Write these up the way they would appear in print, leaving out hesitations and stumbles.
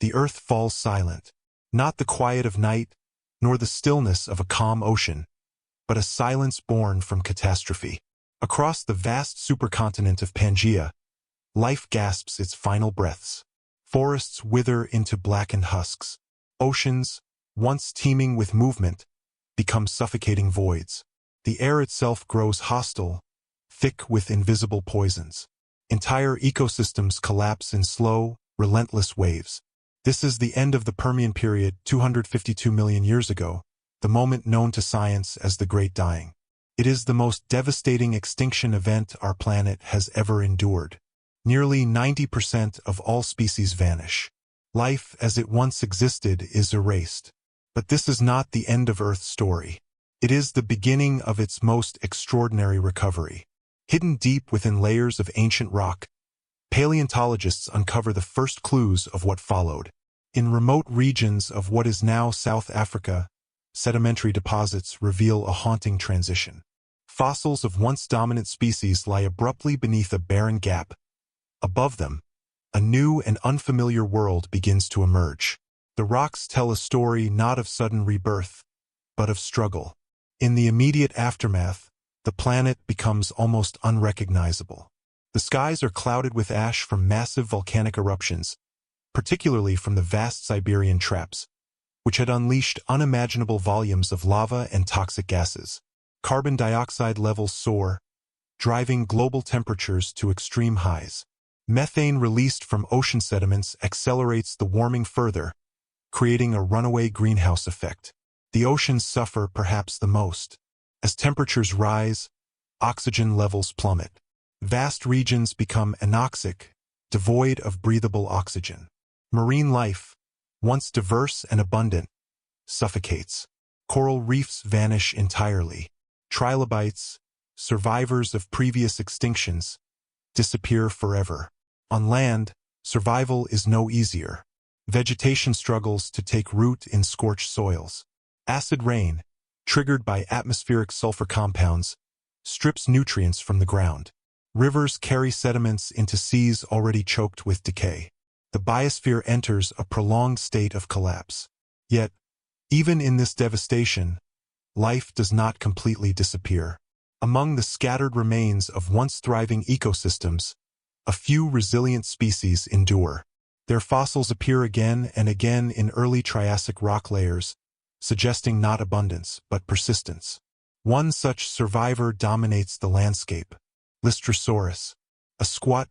the earth falls silent. Not the quiet of night, nor the stillness of a calm ocean, but a silence born from catastrophe. Across the vast supercontinent of Pangaea, life gasps its final breaths. Forests wither into blackened husks. Oceans, once teeming with movement, become suffocating voids. The air itself grows hostile, thick with invisible poisons. Entire ecosystems collapse in slow, relentless waves. This is the end of the Permian period 252 million years ago, the moment known to science as the Great Dying. It is the most devastating extinction event our planet has ever endured. Nearly 90% of all species vanish. Life as it once existed is erased. But this is not the end of Earth's story. It is the beginning of its most extraordinary recovery. Hidden deep within layers of ancient rock, paleontologists uncover the first clues of what followed. In remote regions of what is now South Africa, sedimentary deposits reveal a haunting transition. Fossils of once dominant species lie abruptly beneath a barren gap. Above them, a new and unfamiliar world begins to emerge. The rocks tell a story not of sudden rebirth, but of struggle. In the immediate aftermath, the planet becomes almost unrecognizable. The skies are clouded with ash from massive volcanic eruptions, particularly from the vast Siberian traps, which had unleashed unimaginable volumes of lava and toxic gases. Carbon dioxide levels soar, driving global temperatures to extreme highs. Methane released from ocean sediments accelerates the warming further, creating a runaway greenhouse effect. The oceans suffer perhaps the most. As temperatures rise, oxygen levels plummet. Vast regions become anoxic, devoid of breathable oxygen. Marine life, once diverse and abundant, suffocates. Coral reefs vanish entirely. Trilobites, survivors of previous extinctions, disappear forever. On land, survival is no easier. Vegetation struggles to take root in scorched soils. Acid rain, triggered by atmospheric sulfur compounds, strips nutrients from the ground. Rivers carry sediments into seas already choked with decay. The biosphere enters a prolonged state of collapse. Yet, even in this devastation, life does not completely disappear. Among the scattered remains of once thriving ecosystems, a few resilient species endure. Their fossils appear again and again in early Triassic rock layers, suggesting not abundance, but persistence. One such survivor dominates the landscape: Lystrosaurus. A squat,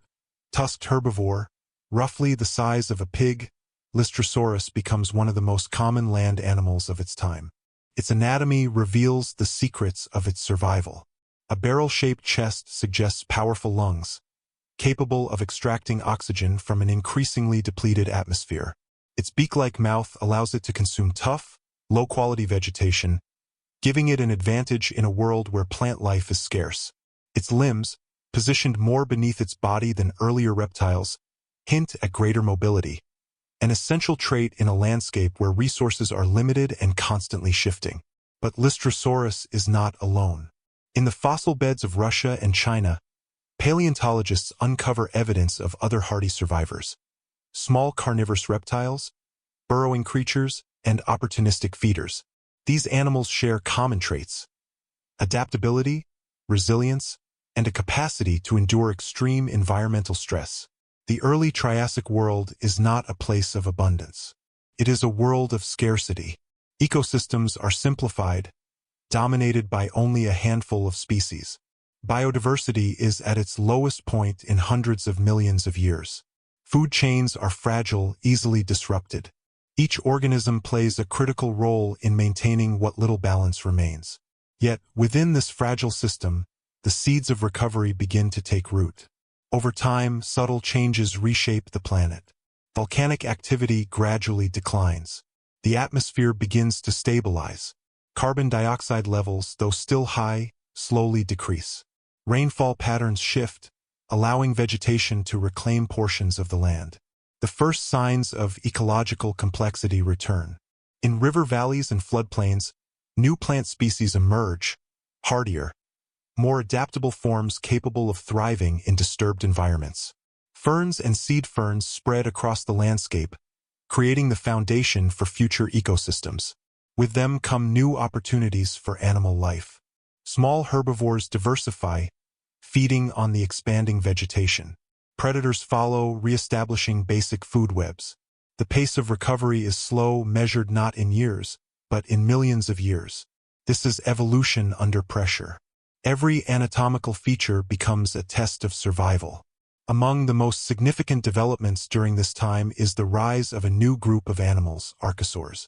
tusked herbivore, roughly the size of a pig, Lystrosaurus becomes one of the most common land animals of its time. Its anatomy reveals the secrets of its survival. A barrel-shaped chest suggests powerful lungs, capable of extracting oxygen from an increasingly depleted atmosphere. Its beak-like mouth allows it to consume tough, low-quality vegetation, giving it an advantage in a world where plant life is scarce. Its limbs, positioned more beneath its body than earlier reptiles, hint at greater mobility, an essential trait in a landscape where resources are limited and constantly shifting. But Lystrosaurus is not alone. In the fossil beds of Russia and China, paleontologists uncover evidence of other hardy survivors: small carnivorous reptiles, burrowing creatures, and opportunistic feeders. These animals share common traits: adaptability, resilience, and a capacity to endure extreme environmental stress. The early Triassic world is not a place of abundance. It is a world of scarcity. Ecosystems are simplified, dominated by only a handful of species. Biodiversity is at its lowest point in hundreds of millions of years. Food chains are fragile, easily disrupted. Each organism plays a critical role in maintaining what little balance remains. Yet, within this fragile system, the seeds of recovery begin to take root. Over time, subtle changes reshape the planet. Volcanic activity gradually declines. The atmosphere begins to stabilize. Carbon dioxide levels, though still high, slowly decrease. Rainfall patterns shift, allowing vegetation to reclaim portions of the land. The first signs of ecological complexity return. In river valleys and floodplains, new plant species emerge, hardier, more adaptable forms capable of thriving in disturbed environments. Ferns and seed ferns spread across the landscape, creating the foundation for future ecosystems. With them come new opportunities for animal life. Small herbivores diversify, feeding on the expanding vegetation. Predators follow, re-establishing basic food webs. The pace of recovery is slow, measured not in years, but in millions of years. This is evolution under pressure. Every anatomical feature becomes a test of survival. Among the most significant developments during this time is the rise of a new group of animals, archosaurs.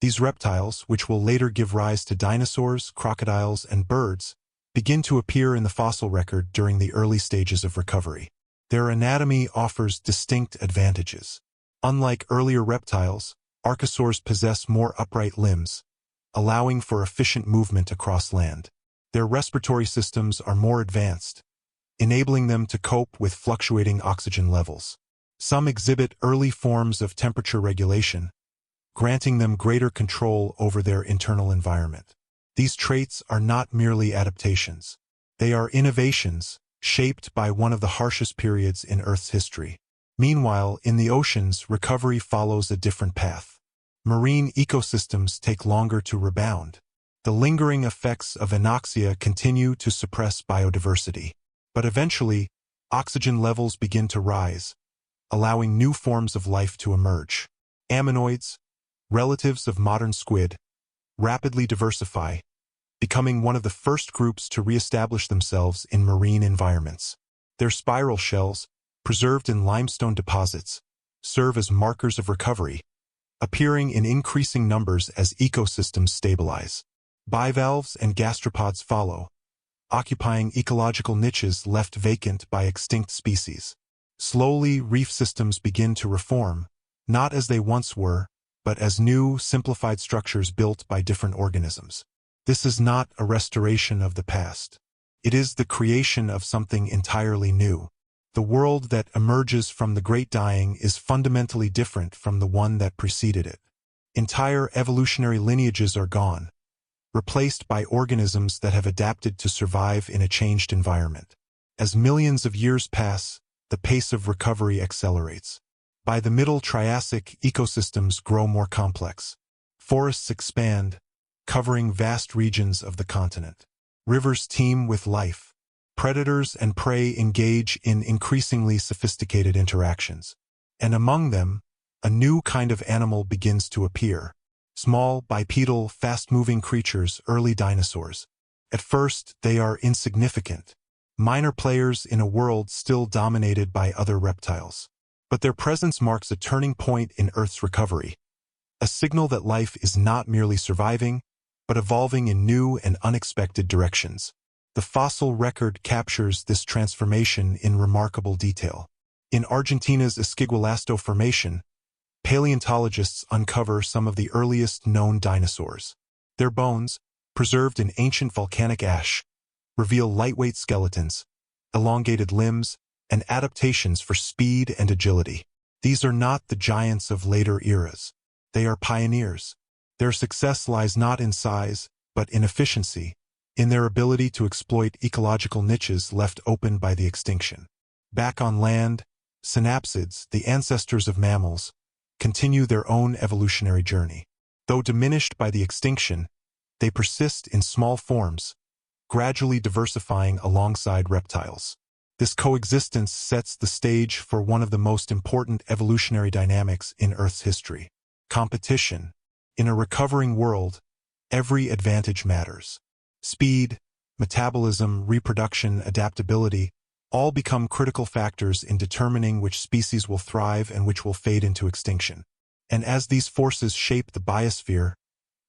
These reptiles, which will later give rise to dinosaurs, crocodiles, and birds, begin to appear in the fossil record during the early stages of recovery. Their anatomy offers distinct advantages. Unlike earlier reptiles, archosaurs possess more upright limbs, allowing for efficient movement across land. Their respiratory systems are more advanced, enabling them to cope with fluctuating oxygen levels. Some exhibit early forms of temperature regulation, granting them greater control over their internal environment. These traits are not merely adaptations. They are innovations, shaped by one of the harshest periods in Earth's history. Meanwhile, in the oceans, recovery follows a different path. Marine ecosystems take longer to rebound. The lingering effects of anoxia continue to suppress biodiversity. But eventually, oxygen levels begin to rise, allowing new forms of life to emerge. Ammonoids, relatives of modern squid, rapidly diversify, becoming one of the first groups to re-establish themselves in marine environments. Their spiral shells, preserved in limestone deposits, serve as markers of recovery, appearing in increasing numbers as ecosystems stabilize. Bivalves and gastropods follow, occupying ecological niches left vacant by extinct species. Slowly, reef systems begin to reform, not as they once were, but as new, simplified structures built by different organisms. This is not a restoration of the past. It is the creation of something entirely new. The world that emerges from the Great Dying is fundamentally different from the one that preceded it. Entire evolutionary lineages are gone, replaced by organisms that have adapted to survive in a changed environment. As millions of years pass, the pace of recovery accelerates. By the Middle Triassic, ecosystems grow more complex. Forests expand, covering vast regions of the continent. Rivers teem with life. Predators and prey engage in increasingly sophisticated interactions. And among them, a new kind of animal begins to appear. Small, bipedal, fast-moving creatures, early dinosaurs. At first, they are insignificant, minor players in a world still dominated by other reptiles. But their presence marks a turning point in Earth's recovery, a signal that life is not merely surviving, but evolving in new and unexpected directions. The fossil record captures this transformation in remarkable detail. In Argentina's Esquigualasto Formation, paleontologists uncover some of the earliest known dinosaurs. Their bones, preserved in ancient volcanic ash, reveal lightweight skeletons, elongated limbs, and adaptations for speed and agility. These are not the giants of later eras. They are pioneers. Their success lies not in size, but in efficiency, in their ability to exploit ecological niches left open by the extinction. Back on land, synapsids, the ancestors of mammals, continue their own evolutionary journey. Though diminished by the extinction, they persist in small forms, gradually diversifying alongside reptiles. This coexistence sets the stage for one of the most important evolutionary dynamics in Earth's history: competition. In a recovering world, every advantage matters. Speed, metabolism, reproduction, adaptability, all become critical factors in determining which species will thrive and which will fade into extinction. And as these forces shape the biosphere,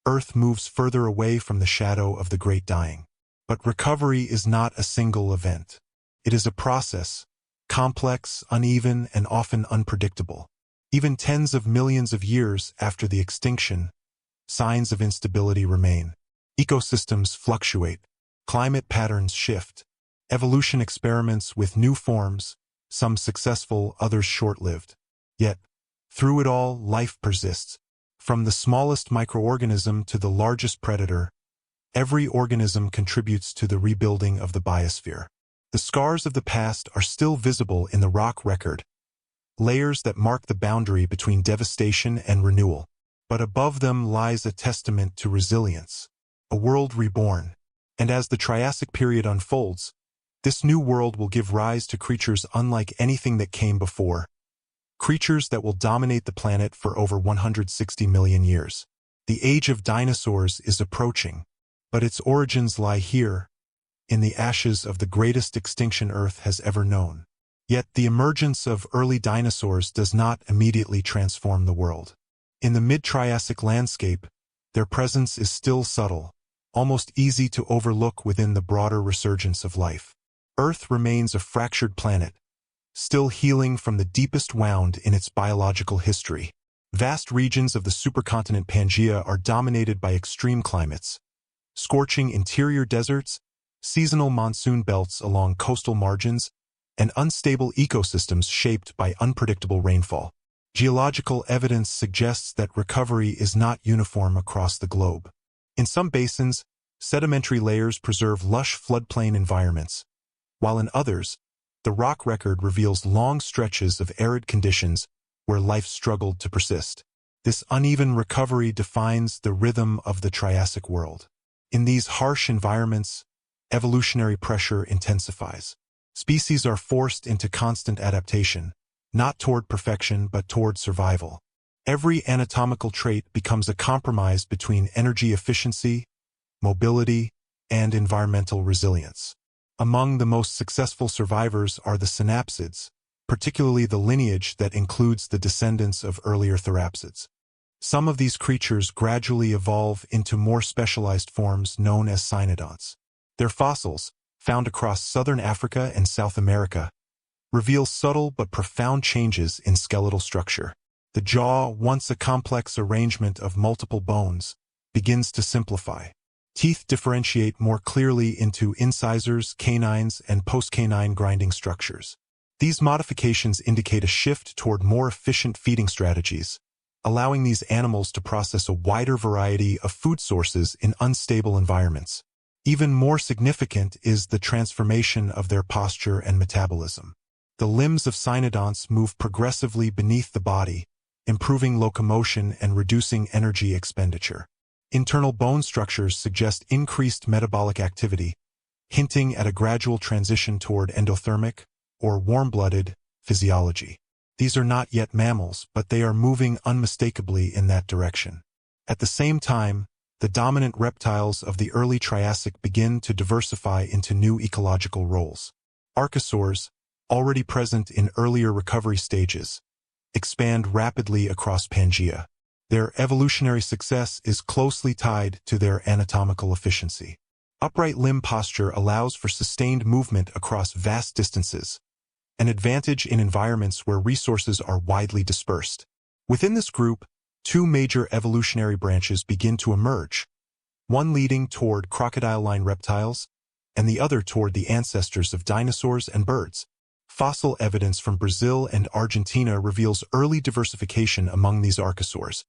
Earth moves further away from the shadow of the Great Dying. But recovery is not a single event. It is a process, complex, uneven, and often unpredictable. Even tens of millions of years after the extinction, signs of instability remain. Ecosystems fluctuate, climate patterns shift, evolution experiments with new forms, some successful, others short-lived. Yet, through it all, life persists. From the smallest microorganism to the largest predator, every organism contributes to the rebuilding of the biosphere. The scars of the past are still visible in the rock record, layers that mark the boundary between devastation and renewal. But above them lies a testament to resilience, a world reborn. And as the Triassic period unfolds, this new world will give rise to creatures unlike anything that came before, creatures that will dominate the planet for over 160 million years. The age of dinosaurs is approaching, but its origins lie here, in the ashes of the greatest extinction Earth has ever known. Yet the emergence of early dinosaurs does not immediately transform the world. In the mid-Triassic landscape, their presence is still subtle, almost easy to overlook within the broader resurgence of life. Earth remains a fractured planet, still healing from the deepest wound in its biological history. Vast regions of the supercontinent Pangaea are dominated by extreme climates, scorching interior deserts, seasonal monsoon belts along coastal margins, and unstable ecosystems shaped by unpredictable rainfall. Geological evidence suggests that recovery is not uniform across the globe. In some basins, sedimentary layers preserve lush floodplain environments, while in others, the rock record reveals long stretches of arid conditions where life struggled to persist. This uneven recovery defines the rhythm of the Triassic world. In these harsh environments, evolutionary pressure intensifies. Species are forced into constant adaptation, not toward perfection but toward survival. Every anatomical trait becomes a compromise between energy efficiency, mobility, and environmental resilience. Among the most successful survivors are the synapsids, particularly the lineage that includes the descendants of earlier therapsids. Some of these creatures gradually evolve into more specialized forms known as cynodonts. Their fossils, found across southern Africa and South America, reveal subtle but profound changes in skeletal structure. The jaw, once a complex arrangement of multiple bones, begins to simplify. Teeth differentiate more clearly into incisors, canines, and postcanine grinding structures. These modifications indicate a shift toward more efficient feeding strategies, allowing these animals to process a wider variety of food sources in unstable environments. Even more significant is the transformation of their posture and metabolism. The limbs of cynodonts move progressively beneath the body, improving locomotion and reducing energy expenditure. Internal bone structures suggest increased metabolic activity, hinting at a gradual transition toward endothermic, or warm-blooded, physiology. These are not yet mammals, but they are moving unmistakably in that direction. At the same time, the dominant reptiles of the early Triassic begin to diversify into new ecological roles. Archosaurs, already present in earlier recovery stages, expand rapidly across Pangaea. Their evolutionary success is closely tied to their anatomical efficiency. Upright limb posture allows for sustained movement across vast distances, an advantage in environments where resources are widely dispersed. Within this group, two major evolutionary branches begin to emerge, one leading toward crocodile-line reptiles, and the other toward the ancestors of dinosaurs and birds. Fossil evidence from Brazil and Argentina reveals early diversification among these archosaurs,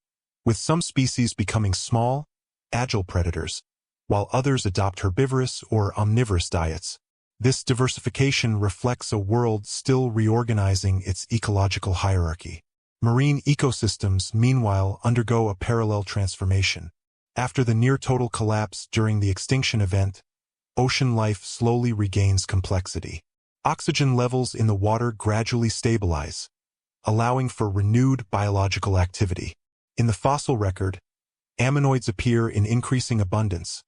with some species becoming small, agile predators, while others adopt herbivorous or omnivorous diets. This diversification reflects a world still reorganizing its ecological hierarchy. Marine ecosystems, meanwhile, undergo a parallel transformation. After the near-total collapse during the extinction event, ocean life slowly regains complexity. Oxygen levels in the water gradually stabilize, allowing for renewed biological activity. In the fossil record, ammonoids appear in increasing abundance,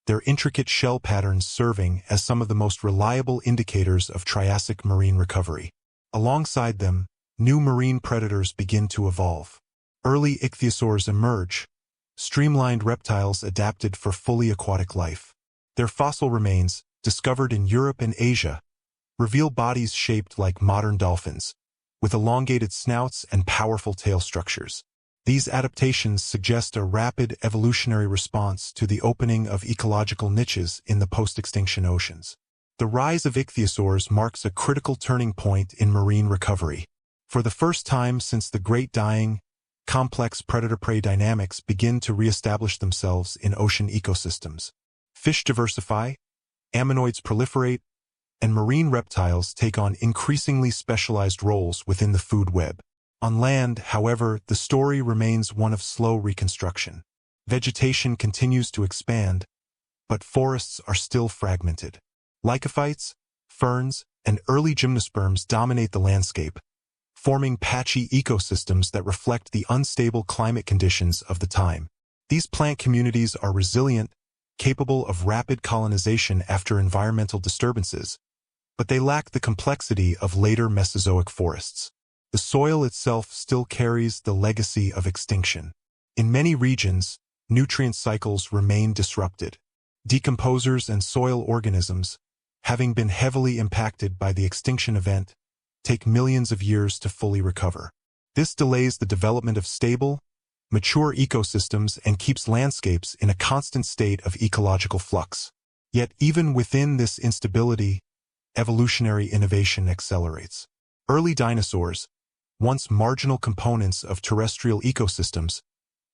their intricate shell patterns serving as some of the most reliable indicators of Triassic marine recovery. Alongside them, new marine predators begin to evolve. Early ichthyosaurs emerge, streamlined reptiles adapted for fully aquatic life. Their fossil remains, discovered in Europe and Asia, reveal bodies shaped like modern dolphins, with elongated snouts and powerful tail structures. These adaptations suggest a rapid evolutionary response to the opening of ecological niches in the post-extinction oceans. The rise of ichthyosaurs marks a critical turning point in marine recovery. For the first time since the Great Dying, complex predator-prey dynamics begin to reestablish themselves in ocean ecosystems. Fish diversify, ammonoids proliferate, and marine reptiles take on increasingly specialized roles within the food web. On land, however, the story remains one of slow reconstruction. Vegetation continues to expand, but forests are still fragmented. Lycophytes, ferns, and early gymnosperms dominate the landscape, forming patchy ecosystems that reflect the unstable climate conditions of the time. These plant communities are resilient, capable of rapid colonization after environmental disturbances, but they lack the complexity of later Mesozoic forests. The soil itself still carries the legacy of extinction. In many regions, nutrient cycles remain disrupted. Decomposers and soil organisms, having been heavily impacted by the extinction event, take millions of years to fully recover. This delays the development of stable, mature ecosystems and keeps landscapes in a constant state of ecological flux. Yet even within this instability, evolutionary innovation accelerates. Early dinosaurs, once marginal components of terrestrial ecosystems,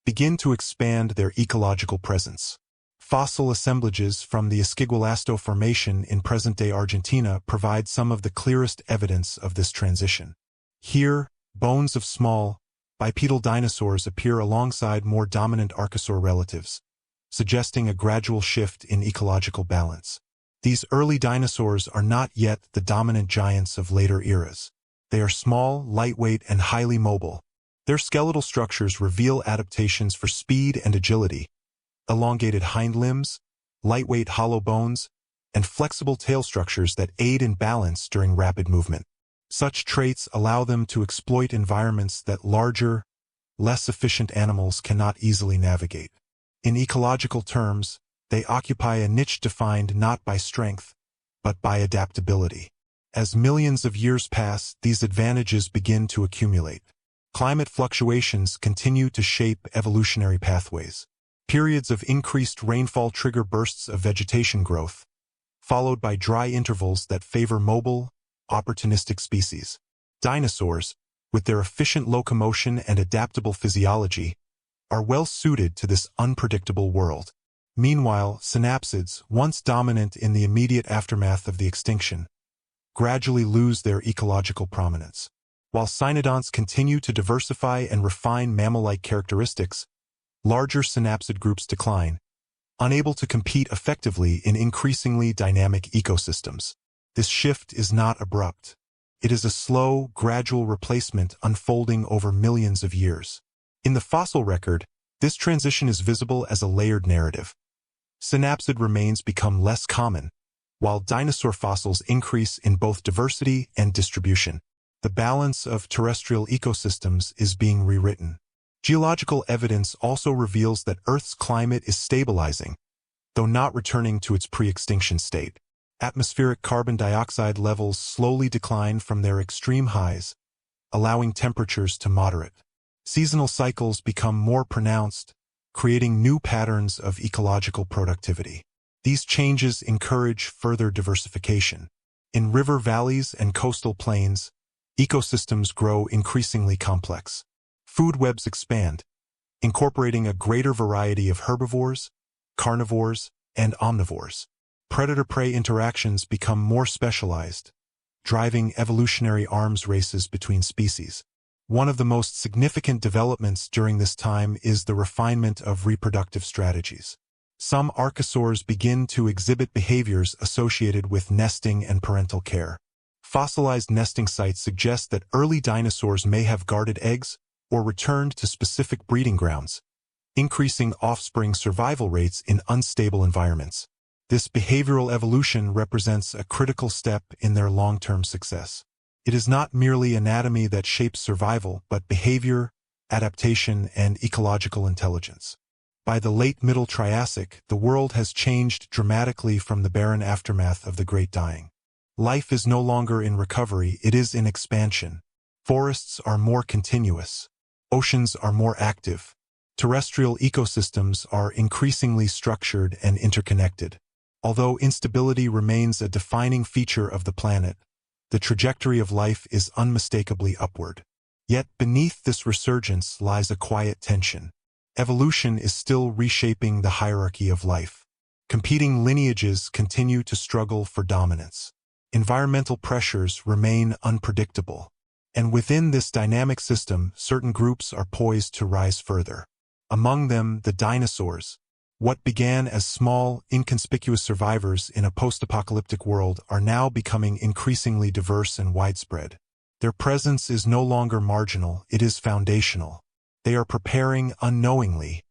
begin to expand their ecological presence. Fossil assemblages from the Esquigualasto Formation in present-day Argentina provide some of the clearest evidence of this transition. Here, bones of small, bipedal dinosaurs appear alongside more dominant archosaur relatives, suggesting a gradual shift in ecological balance. These early dinosaurs are not yet the dominant giants of later eras. They are small, lightweight, and highly mobile. Their skeletal structures reveal adaptations for speed and agility, elongated hind limbs, lightweight hollow bones, and flexible tail structures that aid in balance during rapid movement. Such traits allow them to exploit environments that larger, less efficient animals cannot easily navigate. In ecological terms, they occupy a niche defined not by strength, but by adaptability. As millions of years pass, these advantages begin to accumulate. Climate fluctuations continue to shape evolutionary pathways. Periods of increased rainfall trigger bursts of vegetation growth, followed by dry intervals that favor mobile, opportunistic species. Dinosaurs, with their efficient locomotion and adaptable physiology, are well suited to this unpredictable world. Meanwhile, synapsids, once dominant in the immediate aftermath of the extinction, gradually lose their ecological prominence. While cynodonts continue to diversify and refine mammal-like characteristics, larger synapsid groups decline, unable to compete effectively in increasingly dynamic ecosystems. This shift is not abrupt. It is a slow, gradual replacement unfolding over millions of years. In the fossil record, this transition is visible as a layered narrative. Synapsid remains become less common, while dinosaur fossils increase in both diversity and distribution. The balance of terrestrial ecosystems is being rewritten. Geological evidence also reveals that Earth's climate is stabilizing, though not returning to its pre-extinction state. Atmospheric carbon dioxide levels slowly decline from their extreme highs, allowing temperatures to moderate. Seasonal cycles become more pronounced, creating new patterns of ecological productivity. These changes encourage further diversification. In river valleys and coastal plains, ecosystems grow increasingly complex. Food webs expand, incorporating a greater variety of herbivores, carnivores, and omnivores. Predator-prey interactions become more specialized, driving evolutionary arms races between species. One of the most significant developments during this time is the refinement of reproductive strategies. Some archosaurs begin to exhibit behaviors associated with nesting and parental care. Fossilized nesting sites suggest that early dinosaurs may have guarded eggs or returned to specific breeding grounds, increasing offspring survival rates in unstable environments. This behavioral evolution represents a critical step in their long-term success. It is not merely anatomy that shapes survival, but behavior, adaptation, and ecological intelligence. By the late Middle Triassic, the world has changed dramatically from the barren aftermath of the Great Dying. Life is no longer in recovery, it is in expansion. Forests are more continuous. Oceans are more active. Terrestrial ecosystems are increasingly structured and interconnected. Although instability remains a defining feature of the planet, the trajectory of life is unmistakably upward. Yet beneath this resurgence lies a quiet tension. Evolution is still reshaping the hierarchy of life. Competing lineages continue to struggle for dominance. environmental pressures remain unpredictable. And within this dynamic system, certain groups are poised to rise further. Among them, the dinosaurs. What began as small, inconspicuous survivors in a post-apocalyptic world are now becoming increasingly diverse and widespread. Their presence is no longer marginal, it is foundational. They are preparing unknowingly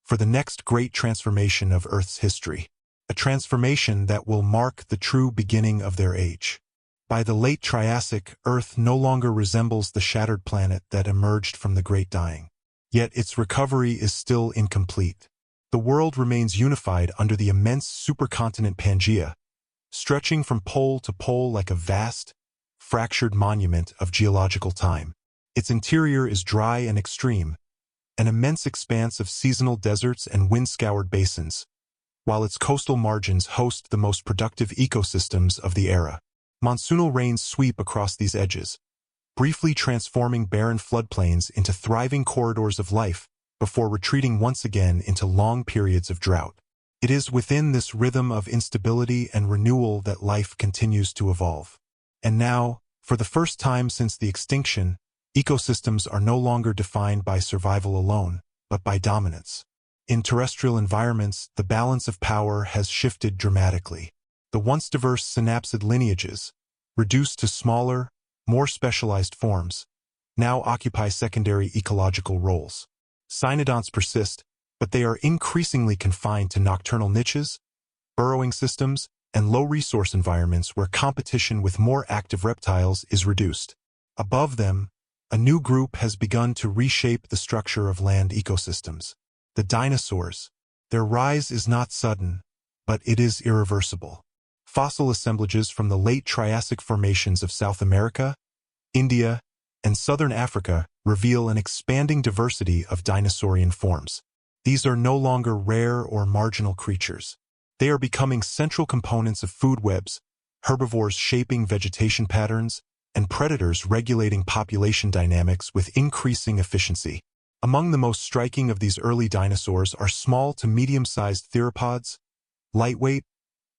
for the next great transformation of Earth's history, a transformation that will mark the true beginning of their age. By the late Triassic, Earth no longer resembles the shattered planet that emerged from the Great Dying. Yet its recovery is still incomplete. The world remains unified under the immense supercontinent Pangaea, stretching from pole to pole like a vast, fractured monument of geological time. Its interior is dry and extreme, an immense expanse of seasonal deserts and wind-scoured basins, while its coastal margins host the most productive ecosystems of the era. Monsoonal rains sweep across these edges, briefly transforming barren floodplains into thriving corridors of life before retreating once again into long periods of drought. It is within this rhythm of instability and renewal that life continues to evolve. And now, for the first time since the extinction, ecosystems are no longer defined by survival alone, but by dominance. In terrestrial environments, the balance of power has shifted dramatically. The once diverse synapsid lineages, reduced to smaller, more specialized forms, now occupy secondary ecological roles. Cynodonts persist, but they are increasingly confined to nocturnal niches, burrowing systems, and low-resource environments where competition with more active reptiles is reduced. Above them, a new group has begun to reshape the structure of land ecosystems. The dinosaurs. Their rise is not sudden, but it is irreversible. Fossil assemblages from the late Triassic formations of South America, India, and southern Africa reveal an expanding diversity of dinosaurian forms. These are no longer rare or marginal creatures. They are becoming central components of food webs, herbivores shaping vegetation patterns, and predators regulating population dynamics with increasing efficiency. Among the most striking of these early dinosaurs are small to medium-sized theropods, lightweight,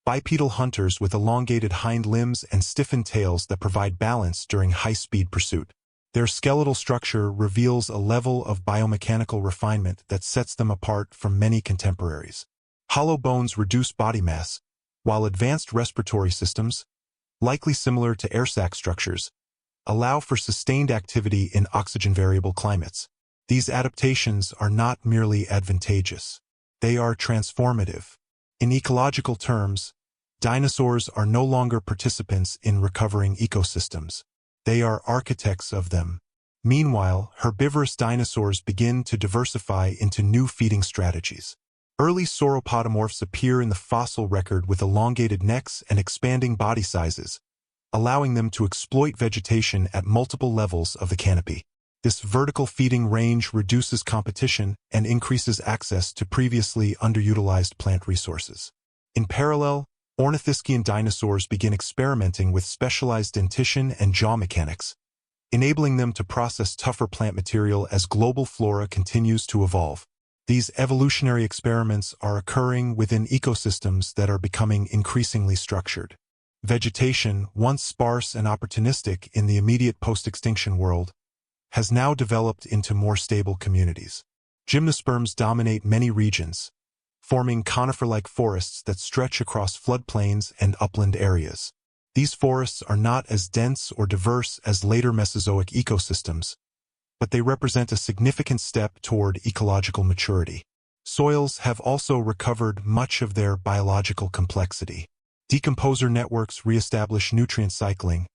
bipedal hunters with elongated hind limbs and stiffened tails that provide balance during high-speed pursuit. Their skeletal structure reveals a level of biomechanical refinement that sets them apart from many contemporaries. Hollow bones reduce body mass, while advanced respiratory systems, likely similar to air sac structures, allow for sustained activity in oxygen-variable climates. These adaptations are not merely advantageous. They are transformative. In ecological terms, dinosaurs are no longer participants in recovering ecosystems. They are architects of them. Meanwhile, herbivorous dinosaurs begin to diversify into new feeding strategies. Early sauropodomorphs appear in the fossil record with elongated necks and expanding body sizes, allowing them to exploit vegetation at multiple levels of the canopy. This vertical feeding range reduces competition and increases access to previously underutilized plant resources. In parallel, ornithischian dinosaurs begin experimenting with specialized dentition and jaw mechanics, enabling them to process tougher plant material as global flora continues to evolve. These evolutionary experiments are occurring within ecosystems that are becoming increasingly structured. Vegetation, once sparse and opportunistic in the immediate post-extinction world, has now developed into more stable communities. Gymnosperms dominate many regions, forming conifer-like forests that stretch across floodplains and upland areas. These forests are not as dense or diverse as later Mesozoic ecosystems, but they represent a significant step toward ecological maturity. Soils have also recovered much of their biological complexity. Decomposer networks reestablish nutrient cycling,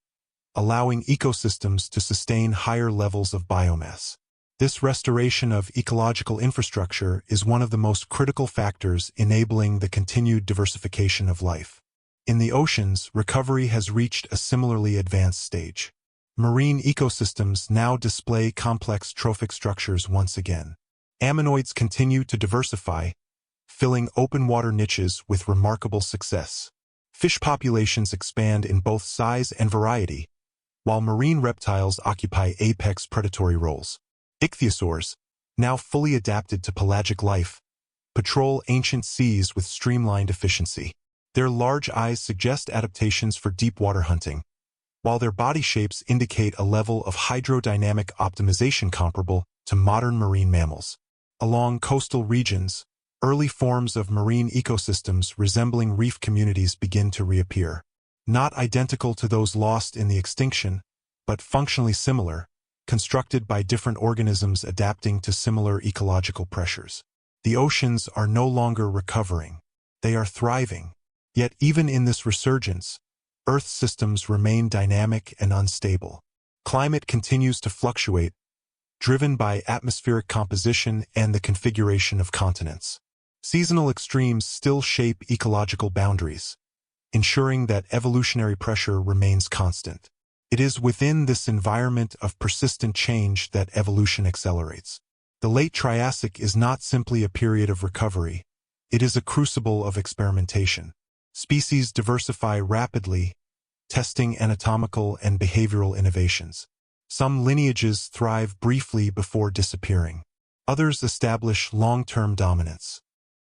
allowing ecosystems to sustain higher levels of biomass. This restoration of ecological infrastructure is one of the most critical factors enabling the continued diversification of life. In the oceans, recovery has reached a similarly advanced stage. Marine ecosystems now display complex trophic structures once again. Ammonoids continue to diversify, filling open water niches with remarkable success. Fish populations expand in both size and variety, while marine reptiles occupy apex predatory roles. Ichthyosaurs, now fully adapted to pelagic life, patrol ancient seas with streamlined efficiency. Their large eyes suggest adaptations for deep-water hunting, while their body shapes indicate a level of hydrodynamic optimization comparable to modern marine mammals. Along coastal regions, early forms of marine ecosystems resembling reef communities begin to reappear. Not identical to those lost in the extinction, but functionally similar, constructed by different organisms adapting to similar ecological pressures. The oceans are no longer recovering. They are thriving. Yet even in this resurgence, Earth's systems remain dynamic and unstable. Climate continues to fluctuate, driven by atmospheric composition and the configuration of continents. Seasonal extremes still shape ecological boundaries, ensuring that evolutionary pressure remains constant. It is within this environment of persistent change that evolution accelerates. The late Triassic is not simply a period of recovery, it is a crucible of experimentation. Species diversify rapidly, testing anatomical and behavioral innovations. Some lineages thrive briefly before disappearing. Others establish long-term dominance.